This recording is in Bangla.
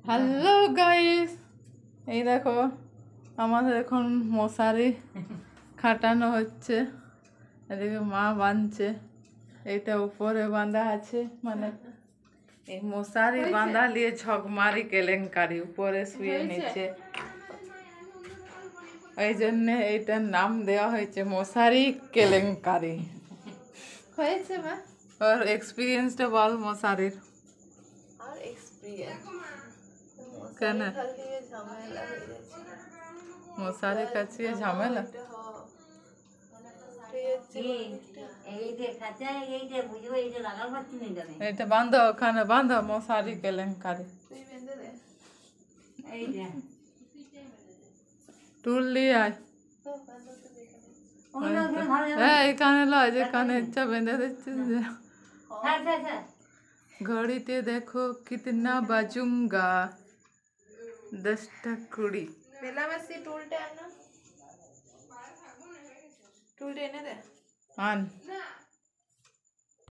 হ্যালো গাইস, এই দেখো আমাদের এখন মশারি খাটানো হচ্ছে। এদিকে মা বাঁধছে, এইটা উপরে বাঁধা আছে, মানে এই মশারি বাঁধা নিয়ে ঝকমারি কেলেঙ্কারি, উপরে শুয়ে নিচে, এই জন্য এইটার নাম দেওয়া হয়েছে মশারি কেলেঙ্কারি। হয়েছে মা, ওর এক্সপিরিয়েন্সটা বল মশারির। আর এক্সপিরিয়েন্স কেন ঝামেলা হয়ে যাচ্ছে। মশারি কাছে ঝামেলা? এটা বাঁধো, ওখানে বাঁধো মশারি কেলেঙ্কারি। টুল নিয়ে আয়। হ্যাঁ, এখানে লয়, যেখানে ইচ্ছা বেঁধে দিচ্ছিস। ঘড়িতে দেখো কিতনা বাজুঙ্গা, 10টা 20। বেলা মাসি টুলটা আনো, টুলটা এনে দে। আন।